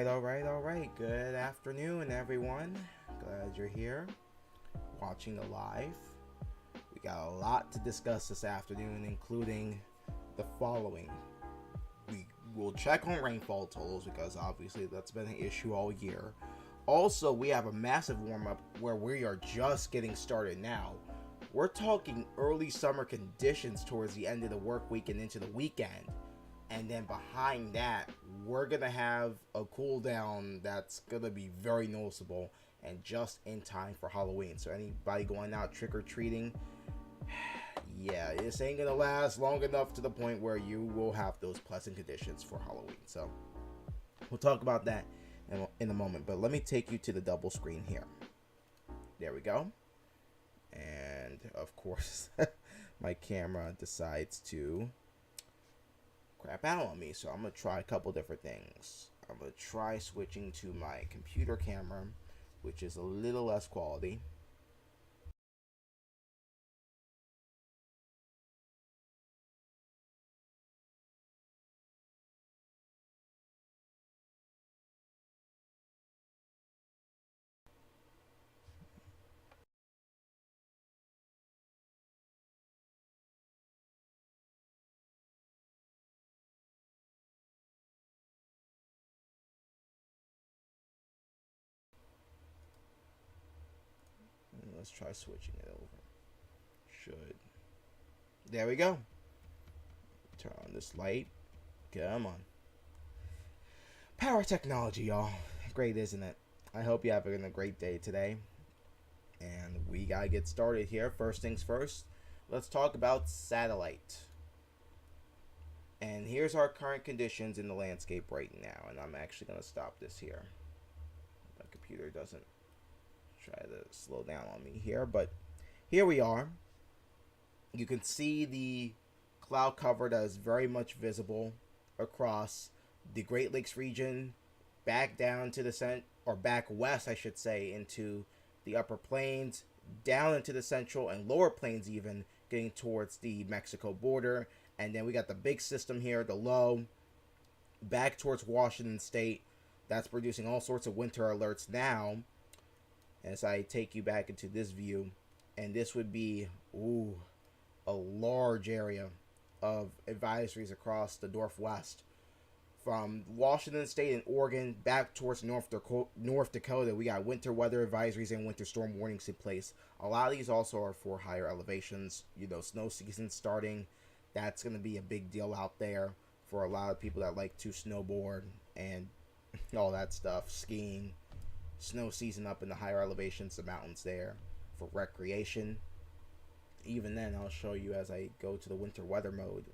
all right. Good afternoon, everyone. Glad you're here watching the live. We got a lot to discuss this afternoon, including the following. We will check on rainfall totals because obviously that's been an issue all year. Also, we have a massive warm-up where we are just getting started now. We're talking early summer conditions towards the end of the work week and into the weekend. And then behind that, we're going to have a cool down that's going to be very noticeable and just in time for Halloween. So anybody going out trick-or-treating, yeah, this ain't going to last long enough to the point where you will have those pleasant conditions for Halloween. So we'll talk about that in a moment. But let me take you to the double screen here. There we go. And of course, my camera decides to crap out on me, so I'm going to try a couple different things. I'm going to try switching to my computer camera, which is a little less quality. Let's try switching it over. There we go. Turn on this light. Come on. Power technology, y'all. Great, isn't it? I hope you're having a great day today. And we gotta get started here. First things first, let's talk about satellite. And here's our current conditions in the landscape right now. And I'm actually gonna stop this here. My computer doesn't try to slow down on me here, but here we are. You can see the cloud cover that is very much visible across the Great Lakes region, back down to the back west, I should say, into the upper plains, down into the central and lower plains, even getting towards the Mexico border. And then we got the big system here, the low, back towards Washington State. That's producing all sorts of winter alerts now. As I take you back into this view, and this would be a large area of advisories across the Northwest. From Washington State and Oregon back towards North Dakota, we got winter weather advisories and winter storm warnings in place. A lot of these also are for higher elevations. You know, snow season starting. That's going to be a big deal out there for a lot of people that like to snowboard and all that stuff, skiing. Snow season up in the higher elevations, the mountains there for recreation. Even then, I'll show you as I go to the winter weather mode.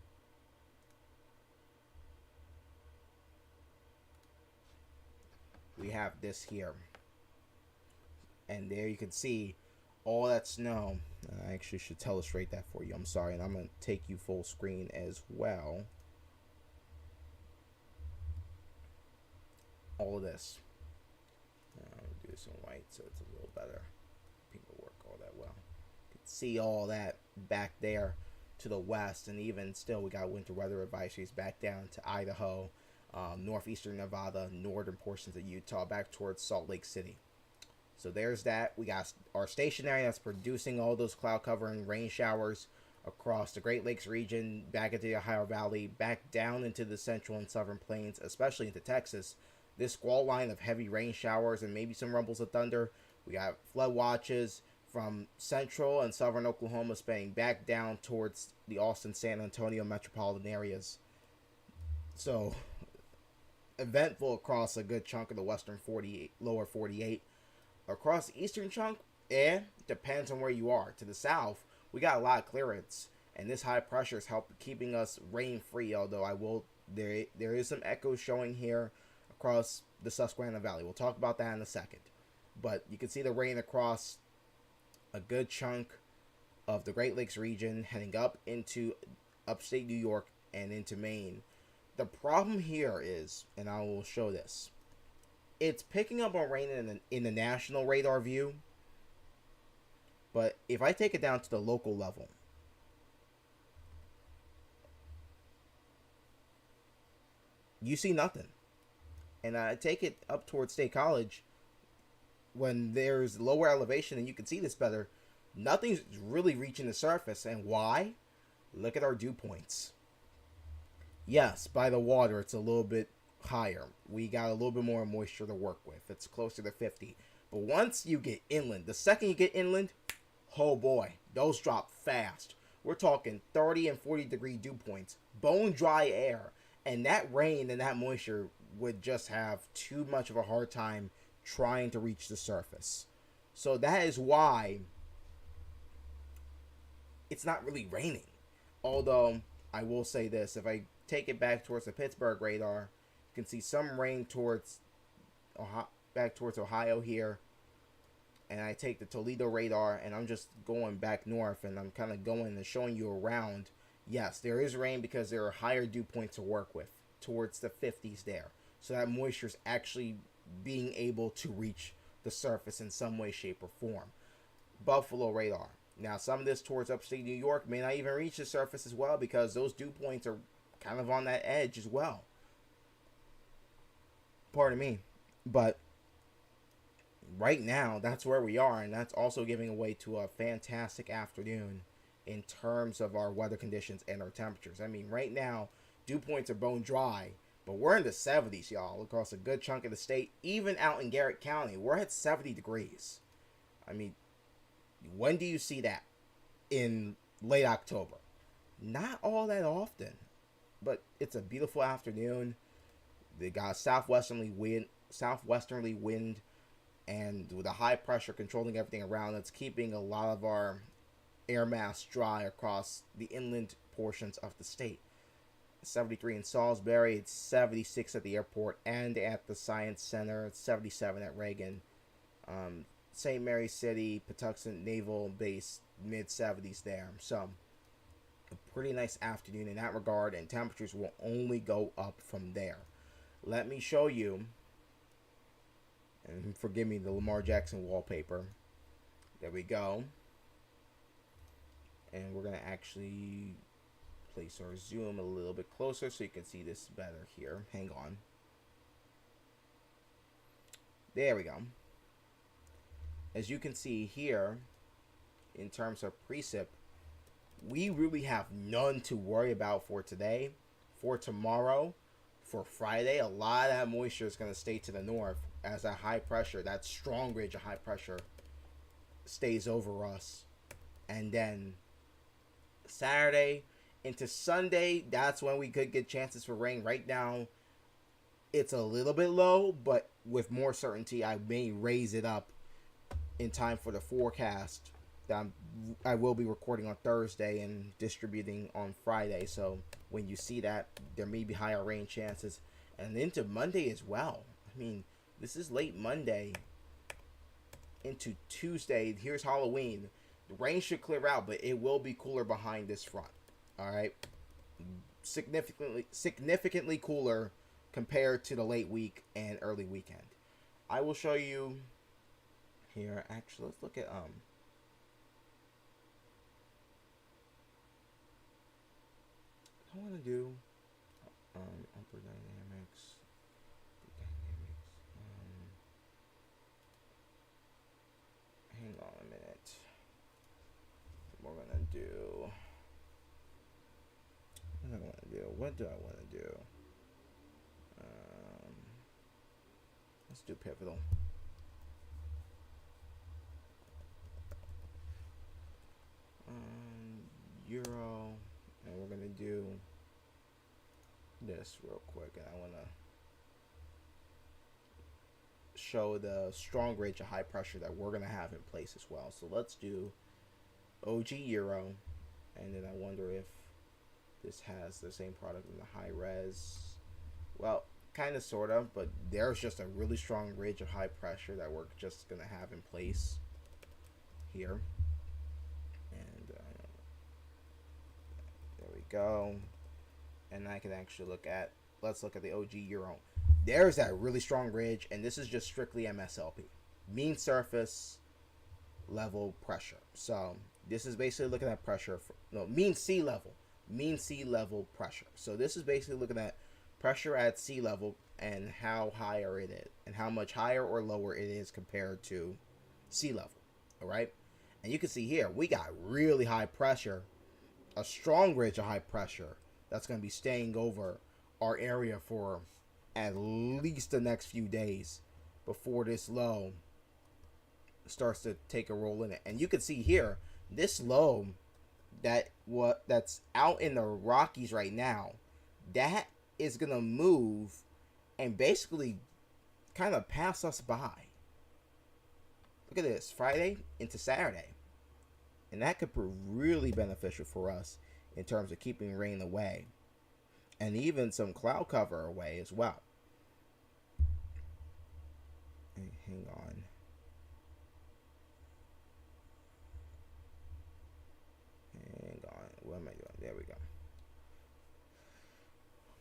We have this here. And there you can see all that snow. I actually should illustrate that for you. I'm sorry, and I'm going to take you full screen as well. All of this. Do some white so it's a little better. People work all that well. You can see all that back there to the west, and even still we got winter weather advisories back down to Idaho, northeastern Nevada, northern portions of Utah, back towards Salt Lake City. So there's that. We got our station area that's producing all those cloud cover and rain showers across the Great Lakes region, back into the Ohio Valley, back down into the central and southern plains, especially into Texas. This squall line of heavy rain showers and maybe some rumbles of thunder. We got flood watches from central and southern Oklahoma spanning back down towards the Austin, San Antonio metropolitan areas. So, eventful across a good chunk of the western 48, lower 48. Across the eastern chunk, depends on where you are. To the south, we got a lot of clearance. And this high pressure is keeping us rain free, although there is some echo showing here across the Susquehanna Valley. We'll talk about that in a second. But you can see the rain across a good chunk of the Great Lakes region, heading up into upstate New York and into Maine. The problem here is, and I will show this, it's picking up on rain in the national radar view. But if I take it down to the local level, you see nothing. And I take it up towards State College when there's lower elevation and you can see this better. Nothing's really reaching the surface. And why? Look at our dew points. Yes, by the water, it's a little bit higher. We got a little bit more moisture to work with. It's closer to 50. But once you get inland, the second you get inland, oh boy, those drop fast. We're talking 30 and 40 degree dew points, bone dry air, and that rain and that moisture would just have too much of a hard time trying to reach the surface. So that is why it's not really raining. Although I will say this, if I take it back towards the Pittsburgh radar, you can see some rain towards back towards Ohio here. And I take the Toledo radar and I'm just going back north and I'm kind of going and showing you around. Yes, there is rain because there are higher dew points to work with towards the 50s there. So that moisture is actually being able to reach the surface in some way, shape, or form. Buffalo radar. Now, some of this towards upstate New York may not even reach the surface as well because those dew points are kind of on that edge as well. Pardon me. But right now, that's where we are, and that's also giving away to a fantastic afternoon in terms of our weather conditions and our temperatures. I mean, right now, dew points are bone dry, but we're in the 70s, y'all, across a good chunk of the state. Even out in Garrett County, we're at 70 degrees. I mean, when do you see that? In late October. Not all that often, but it's a beautiful afternoon. They got southwesterly wind, and with a high pressure controlling everything around, it's keeping a lot of our air mass dry across the inland portions of the state. 73 in Salisbury, it's 76 at the airport and at the Science Center, it's 77 at Reagan. St. Mary City, Patuxent Naval Base, mid-70s there. So, a pretty nice afternoon in that regard, and temperatures will only go up from there. Let me show you, and forgive me, the Lamar Jackson wallpaper. There we go. And we're going to actually place our zoom a little bit closer so you can see this better here. Hang on. There we go. As you can see here, in terms of precip, we really have none to worry about for today. For tomorrow, for Friday, a lot of that moisture is going to stay to the north as that high pressure, that strong ridge of high pressure, stays over us. And then Saturday into Sunday, that's when we could get chances for rain. Right now, it's a little bit low, but with more certainty, I may raise it up in time for the forecast that I will be recording on Thursday and distributing on Friday. So when you see that, there may be higher rain chances. And into Monday as well. I mean, this is late Monday into Tuesday. Here's Halloween. The rain should clear out, but it will be cooler behind this front. All right, significantly cooler compared to the late week and early weekend. I will show you here. Actually, let's look at I want to do upper dynamics. Hang on a minute. We're gonna do. What do I want to do? Let's do pivotal. Euro, and we're gonna do this real quick, and I want to show the strong ridge of high pressure that we're gonna have in place as well. So let's do OG Euro, and then I wonder if this has the same product in the high res. Well, kind of, sort of, but there's just a really strong ridge of high pressure that we're just gonna have in place here. And there we go. And I can actually let's look at the OG Euro. There's that really strong ridge, and this is just strictly MSLP, mean surface level pressure. So this is basically looking at pressure mean sea level pressure. So this is basically looking at pressure at sea level and how higher it is, and how much higher or lower it is compared to sea level. All right, and you can see here we got really high pressure, a strong ridge of high pressure that's going to be staying over our area for at least the next few days before this low starts to take a roll in it. And you can see here this low that's out in the Rockies right now, that is going to move and basically kind of pass us by. Look at this, Friday into Saturday. And that could prove really beneficial for us in terms of keeping rain away. And even some cloud cover away as well. Hang on. What am I doing? There we go.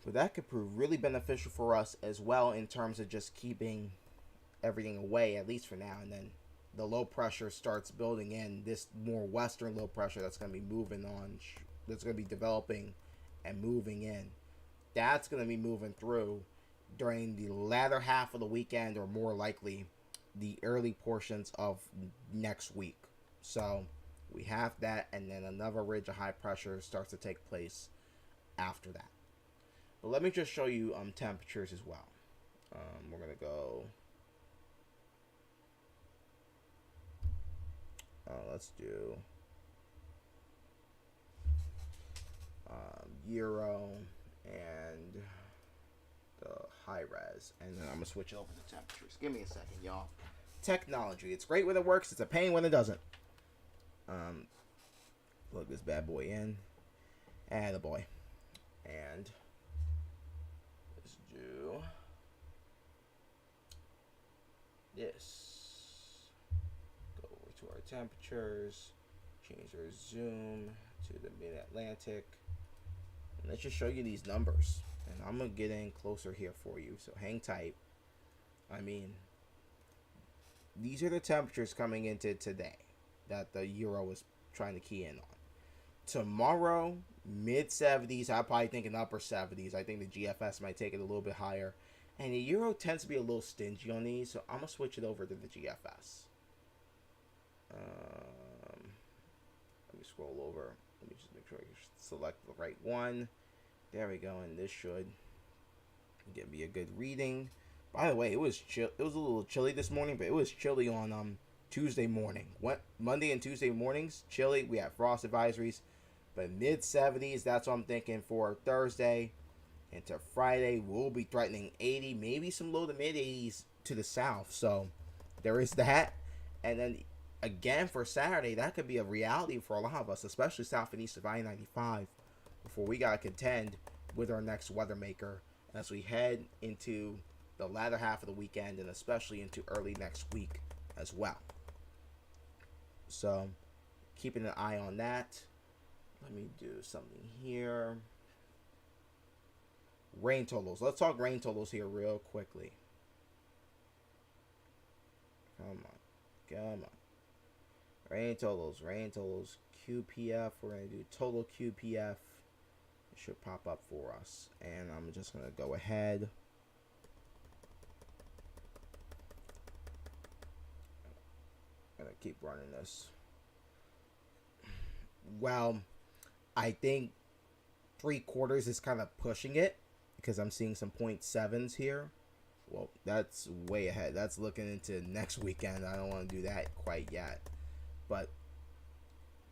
But that could prove really beneficial for us as well in terms of just keeping everything away, at least for now. And then the low pressure starts building in, this more western low pressure that's going to be moving on, that's going to be developing and moving in. That's going to be moving through during the latter half of the weekend, or more likely the early portions of next week. So we have that, and then another ridge of high pressure starts to take place after that. But let me just show you temperatures as well. We're going to go... let's do Euro and the high res, and then I'm going to switch over to temperatures. Give me a second, y'all. Technology. It's great when it works. It's a pain when it doesn't. Plug this bad boy in. Attaboy. And let's do this. Go over to our temperatures. Change our zoom to the mid-Atlantic. And let's just show you these numbers. And I'm going to get in closer here for you. So hang tight. I mean, these are the temperatures coming into today that the Euro is trying to key in on. Tomorrow, mid-70s. I'm probably thinking upper 70s. I think the GFS might take it a little bit higher. And the Euro tends to be a little stingy on these, so I'm going to switch it over to the GFS. Let me scroll over. Let me just make sure I select the right one. There we go, and this should give me a good reading. By the way, it was chill. It was a little chilly this morning, but it was chilly on Tuesday morning. Monday and Tuesday mornings, chilly. We have frost advisories, but mid-70s. That's what I'm thinking for Thursday. Into Friday, we'll be threatening 80, maybe some low to mid-80s to the south. So there is that. And then again for Saturday, that could be a reality for a lot of us, especially south and east of I-95, before we got to contend with our next weather maker as we head into the latter half of the weekend and especially into early next week as well. So keeping an eye on that. Let me do something here. Rain totals. Let's talk rain totals here real quickly. Come on. Rain totals. QPF. We're going to do total QPF. It should pop up for us. And I'm just going to go ahead. I'm going to keep running this. Well, I think 3/4 is kind of pushing it, because I'm seeing some 0.7s here. Well, that's way ahead. That's looking into next weekend. I don't want to do that quite yet. But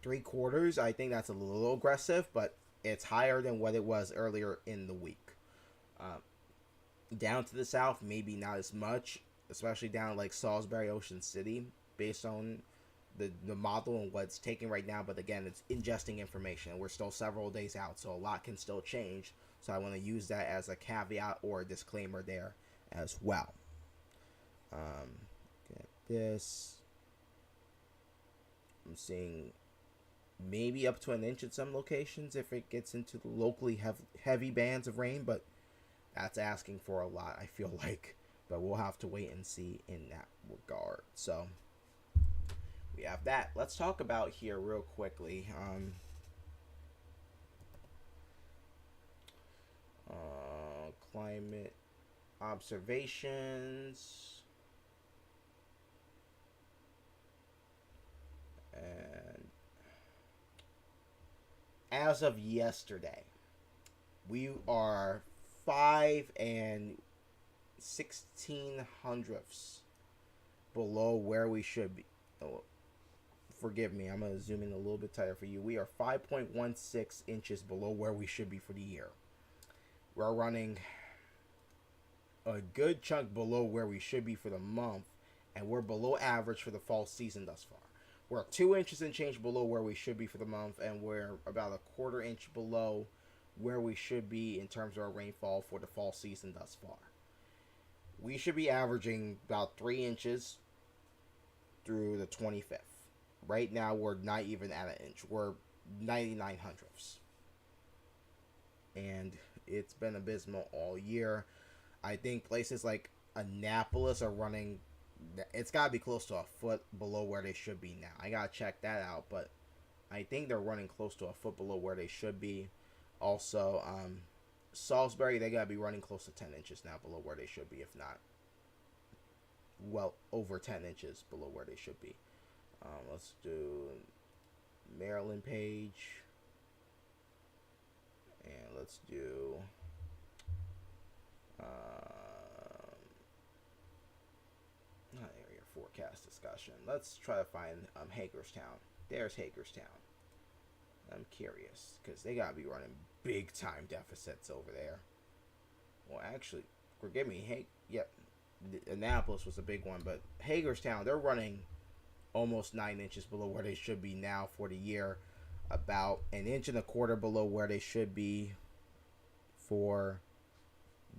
3/4, I think that's a little aggressive, but it's higher than what it was earlier in the week. Down to the south, maybe not as much, especially down like Salisbury, Ocean City, based on the model and what it's taking right now. But again, it's ingesting information. We're still several days out, so a lot can still change. So I want to use that as a caveat or a disclaimer there as well. Get this. I'm seeing maybe up to an inch in some locations if it gets into the locally heavy bands of rain, but that's asking for a lot, I feel like. But we'll have to wait and see in that regard. So we have that. Let's talk about here real quickly. Climate observations. And as of yesterday, we are 5 and 16 hundredths below where we should be. Oh, forgive me, I'm going to zoom in a little bit tighter for you. We are 5.16 inches below where we should be for the year. We're running a good chunk below where we should be for the month, and we're below average for the fall season thus far. We're 2 inches and change below where we should be for the month, and we're about a quarter inch below where we should be in terms of our rainfall for the fall season thus far. We should be averaging about 3 inches through the 25th. Right now, we're not even at an inch. We're 99 hundredths. And it's been abysmal all year. I think places like Annapolis are running, it's got to be close to a foot below where they should be now. I got to check that out, but I think they're running close to a foot below where they should be. Also, Salisbury, they got to be running close to 10 inches now below where they should be, if not, well, over 10 inches below where they should be. Let's do Maryland page. And let's do not area forecast discussion. Let's try to find Hagerstown. There's Hagerstown. I'm curious because they gotta be running big time deficits over there. Well, actually, forgive me. Annapolis was a big one, but Hagerstown, they're running almost 9 inches below where they should be now for the year. About an inch and a quarter below where they should be for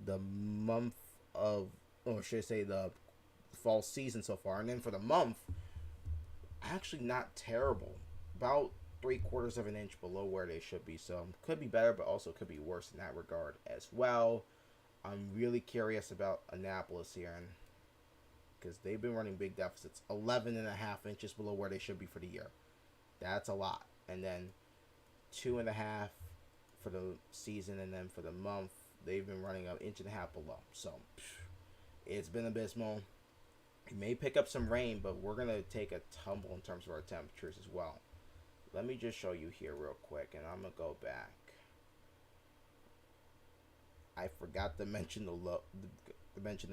the month of, or should I say the fall season so far. And then for the month, actually not terrible. About 3/4 of an inch below where they should be. So could be better, but also could be worse in that regard as well. I'm really curious about Annapolis here, and because they've been running big deficits, 11.5 inches below where they should be for the year. That's a lot. And then 2.5 for the season, and then for the month, they've been running an inch and a half below. So it's been abysmal. We may pick up some rain, but we're going to take a tumble in terms of our temperatures as well. Let me just show you here real quick, and I'm going to go back. I forgot to mention the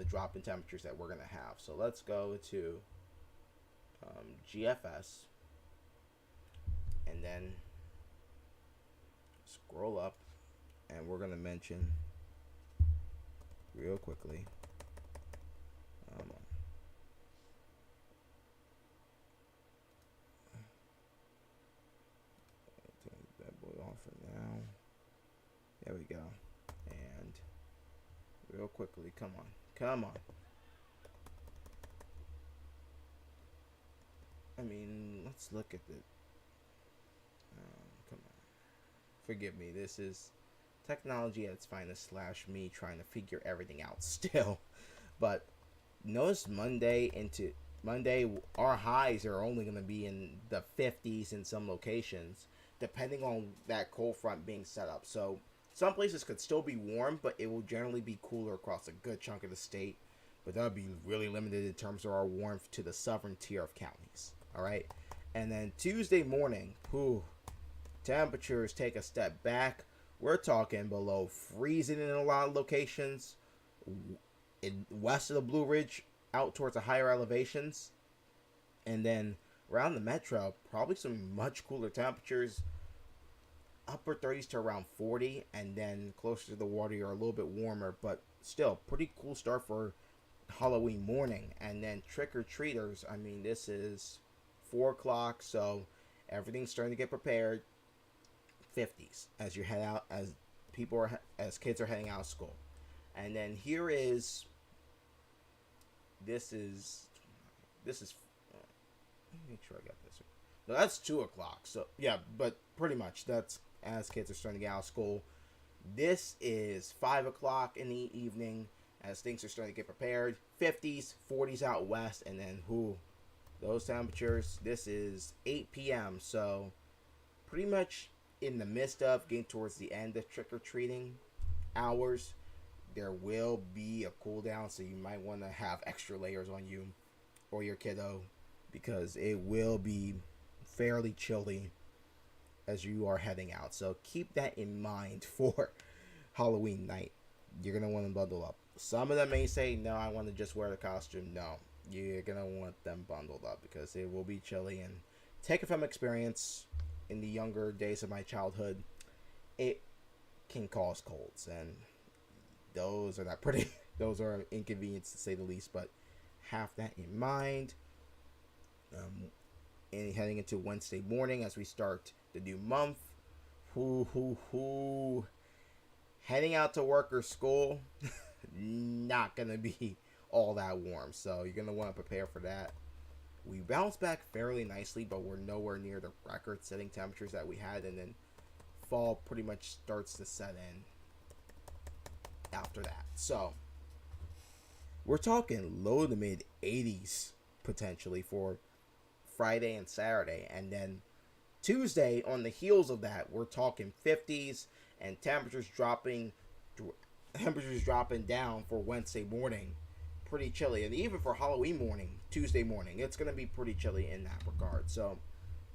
drop in temperatures that we're going to have. So let's go to GFS, and then scroll up, and we're going to mention real quickly. Take that boy off for now. There we go. And real quickly, come on. I mean, let's look at the. Come on. Forgive me. This is technology at its finest / me trying to figure everything out still. But notice Monday, our highs are only going to be in the 50s in some locations, depending on that cold front being set up. So some places could still be warm, but it will generally be cooler across a good chunk of the state. But that'll be really limited in terms of our warmth to the southern tier of counties. All right. And then Tuesday morning, temperatures take a step back. We're talking below freezing in a lot of locations. West of the Blue Ridge, out towards the higher elevations. And then around the metro, probably some much cooler temperatures. Upper 30s to around 40. And then closer to the water, you're a little bit warmer. But still, pretty cool start for Halloween morning. And then trick-or-treaters, I mean, this is 4 o'clock, so everything's starting to get prepared. 50s as you head out, as kids are heading out of school. And then here is, this is let me make sure I got this. No, that's 2 o'clock. So yeah, but pretty much that's as kids are starting to get out of school. This is 5 o'clock in the evening as things are starting to get prepared. 50s, 40s out west, and then those temperatures. This is 8 p.m. So pretty much in the midst of getting towards the end of trick-or-treating hours. there will be a cooldown, so you might want to have extra layers on you or your kiddo, because it will be fairly chilly as you are heading out. So keep that in mind for Halloween night. You're going to want to bundle up. Some of them may say, no, I want to just wear the costume. No, you're going to want them bundled up because it will be chilly. And take it from experience, in the younger days of my childhood, it can cause colds. And those are not pretty. Those are an inconvenience to say the least. But have that in mind. And heading into Wednesday morning as we start the new month. Heading out to work or school, not going to be all that warm. So you're going to want to prepare for that. We bounced back fairly nicely, but we're nowhere near the record-setting temperatures that we had. And then fall pretty much starts to set in after that. So we're talking low to mid 80s potentially for Friday and Saturday. And then Tuesday, on the heels of that, we're talking 50s and temperatures dropping down for Wednesday morning. Pretty chilly. And even for Halloween morning, Tuesday morning, it's going to be pretty chilly in that regard. So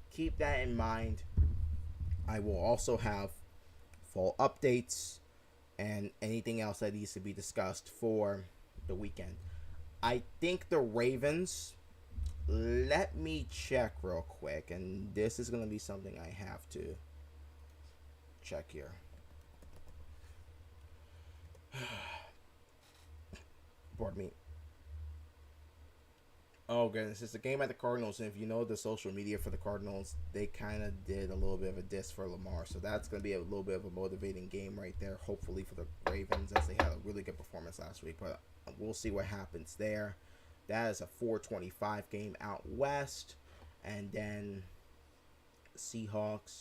keep that in mind. I will also have fall updates and anything else that needs to be discussed for the weekend. I think the Ravens, let me check real quick, and this is going to be something I have to check here. Pardon me. Oh goodness, it's a game at the Cardinals, and if you know the social media for the Cardinals, they kind of did a little bit of a diss for Lamar, so that's going to be a little bit of a motivating game right there, hopefully for the Ravens, as they had a really good performance last week, but we'll see what happens there. That is a 4:25 game out west, and then Seahawks